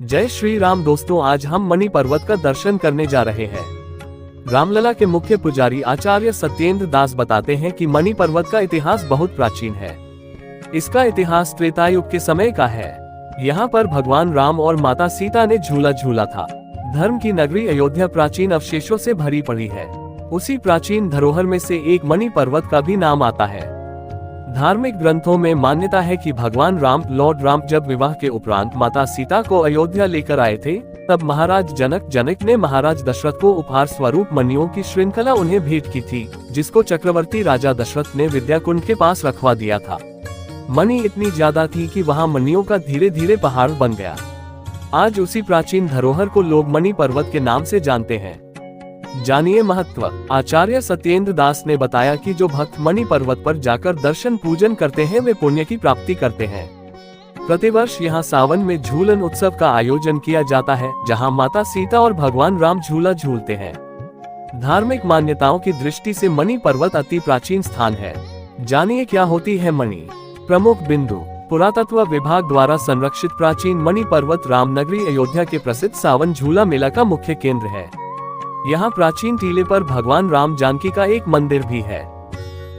जय श्री राम दोस्तों, आज हम मणि पर्वत का दर्शन करने जा रहे हैं। रामलला के मुख्य पुजारी आचार्य सत्येंद्र दास बताते हैं कि मणि पर्वत का इतिहास बहुत प्राचीन है। इसका इतिहास त्रेता युग के समय का है। यहाँ पर भगवान राम और माता सीता ने झूला झूला था। धर्म की नगरी अयोध्या प्राचीन अवशेषों से भरी पड़ी है। उसी प्राचीन धरोहर में से एक मणि पर्वत का भी नाम आता है। धार्मिक ग्रंथों में मान्यता है कि भगवान राम लॉर्ड राम जब विवाह के उपरांत माता सीता को अयोध्या लेकर आए थे, तब महाराज जनक ने महाराज दशरथ को उपहार स्वरूप मणियों की श्रृंखला उन्हें भेंट की थी, जिसको चक्रवर्ती राजा दशरथ ने विद्याकुंड के पास रखवा दिया था। मणि इतनी ज्यादा थी कि वहाँ मणियों का धीरे धीरे पहाड़ बन गया। आज उसी प्राचीन धरोहर को लोग मणि पर्वत के नाम से जानते हैं। जानिए महत्व। आचार्य सत्येंद्र दास ने बताया कि जो भक्त मणि पर्वत पर जाकर दर्शन पूजन करते हैं वे पुण्य की प्राप्ति करते हैं। प्रतिवर्ष यहाँ सावन में झूलन उत्सव का आयोजन किया जाता है, जहाँ माता सीता और भगवान राम झूला झूलते हैं। धार्मिक मान्यताओं की दृष्टि से मणि पर्वत अति प्राचीन स्थान है। जानिए क्या होती है मणि। प्रमुख बिंदु। पुरातत्व विभाग द्वारा संरक्षित प्राचीन मणि पर्वत रामनगरी अयोध्या के प्रसिद्ध सावन झूला मेला का मुख्य केंद्र है। यहाँ प्राचीन टीले पर भगवान राम जानकी का एक मंदिर भी है।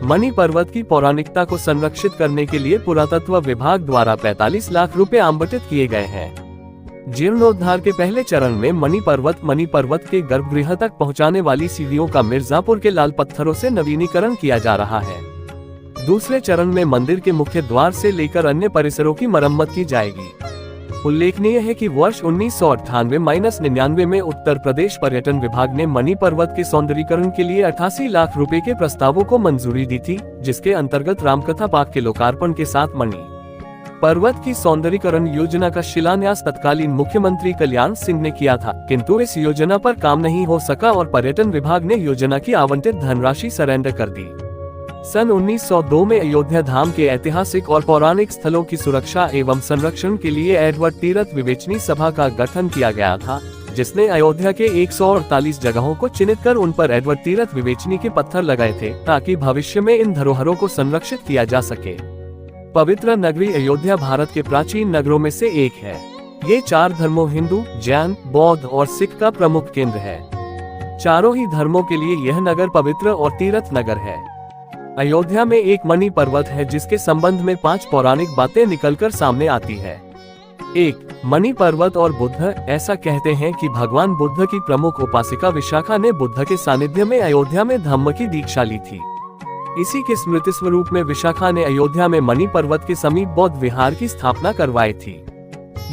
मणि पर्वत की पौराणिकता को संरक्षित करने के लिए पुरातत्व विभाग द्वारा 45 लाख रुपए आवंटित किए गए हैं। जीर्णोद्धार के पहले चरण में मणि पर्वत के गर्भगृह तक पहुँचाने वाली सीढ़ियों का मिर्जापुर के लाल पत्थरों से नवीनीकरण किया जा रहा है। दूसरे चरण में मंदिर के मुख्य द्वार से लेकर अन्य परिसरों की मरम्मत की जाएगी। उल्लेखनीय है कि वर्ष 1998-99 में उत्तर प्रदेश पर्यटन विभाग ने मणि पर्वत के सौंदर्यीकरण के लिए 88 लाख रुपए के प्रस्तावों को मंजूरी दी थी, जिसके अंतर्गत रामकथा पार्क के लोकार्पण के साथ मणि पर्वत की सौंदर्यीकरण योजना का शिलान्यास तत्कालीन मुख्यमंत्री कल्याण सिंह ने किया था, किंतु इस योजना पर काम नहीं हो सका और पर्यटन विभाग ने योजना की आवंटित धनराशि सरेंडर कर दी। सन 1902 में अयोध्या धाम के ऐतिहासिक और पौराणिक स्थलों की सुरक्षा एवं संरक्षण के लिए एडवर्ड तीरथ विवेचनी सभा का गठन किया गया था, जिसने अयोध्या के 148 जगहों को चिन्हित कर उन पर एडवर्ड तीरथ विवेचनी के पत्थर लगाए थे, ताकि भविष्य में इन धरोहरों को संरक्षित किया जा सके। पवित्र नगरी अयोध्या भारत के प्राचीन नगरों में से एक है। ये 4 धर्मों हिंदू, जैन, बौद्ध और सिख का प्रमुख केंद्र है। चारों ही धर्मों के लिए यह नगर पवित्र और तीर्थ नगर है। अयोध्या में एक मणि पर्वत है, जिसके संबंध में 5 पौराणिक बातें निकलकर सामने आती है। 1. मणि पर्वत और बुद्ध। ऐसा कहते हैं कि भगवान बुद्ध की प्रमुख उपासिका विशाखा ने बुद्ध के सानिध्य में अयोध्या में धम्म की दीक्षा ली थी। इसी के स्मृति स्वरूप में विशाखा ने अयोध्या में मणि पर्वत के समीप बौद्ध विहार की स्थापना करवाई थी।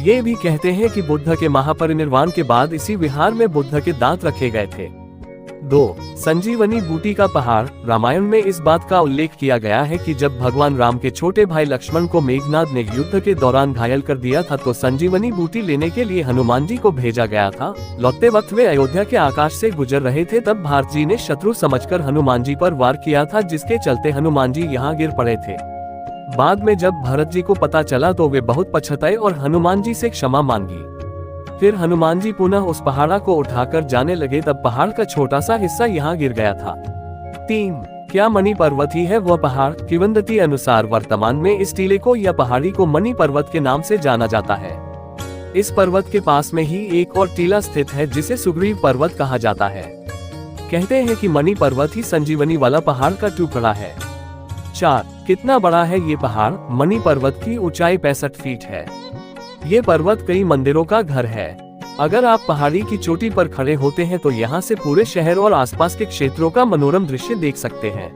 ये भी कहते हैं कि बुद्ध के महापरिनिर्वाण के बाद इसी विहार में बुद्ध के दांत रखे गए थे। 2. संजीवनी बूटी का पहाड़। रामायण में इस बात का उल्लेख किया गया है कि जब भगवान राम के छोटे भाई लक्ष्मण को मेघनाद ने युद्ध के दौरान घायल कर दिया था, तो संजीवनी बूटी लेने के लिए हनुमान जी को भेजा गया था। लौटते वक्त वे अयोध्या के आकाश से गुजर रहे थे, तब भारत जी ने शत्रु समझकर हनुमान जी पर वार किया था, जिसके चलते हनुमान जी यहाँ गिर पड़े थे। बाद में जब भरत जी को पता चला तो वे बहुत पछताए और हनुमान जी से क्षमा मांगी। फिर हनुमान जी पुनः उस पहाड़ा को उठाकर जाने लगे, तब पहाड़ का छोटा सा हिस्सा यहाँ गिर गया था। 3. क्या मणि पर्वत ही है वह पहाड़? किंवदंती अनुसार वर्तमान में इस टीले को या पहाड़ी को मणि पर्वत के नाम से जाना जाता है। इस पर्वत के पास में ही एक और टीला स्थित है, जिसे सुग्रीव पर्वत कहा जाता है। कहते हैं कि मणि पर्वत ही संजीवनी वाला पहाड़ का टुकड़ा है। 4. कितना बड़ा है ये पहाड़? मणि पर्वत की ऊंचाई 65 फीट है। ये पर्वत कई मंदिरों का घर है। अगर आप पहाड़ी की चोटी पर खड़े होते हैं तो यहाँ से पूरे शहर और आसपास के क्षेत्रों का मनोरम दृश्य देख सकते हैं।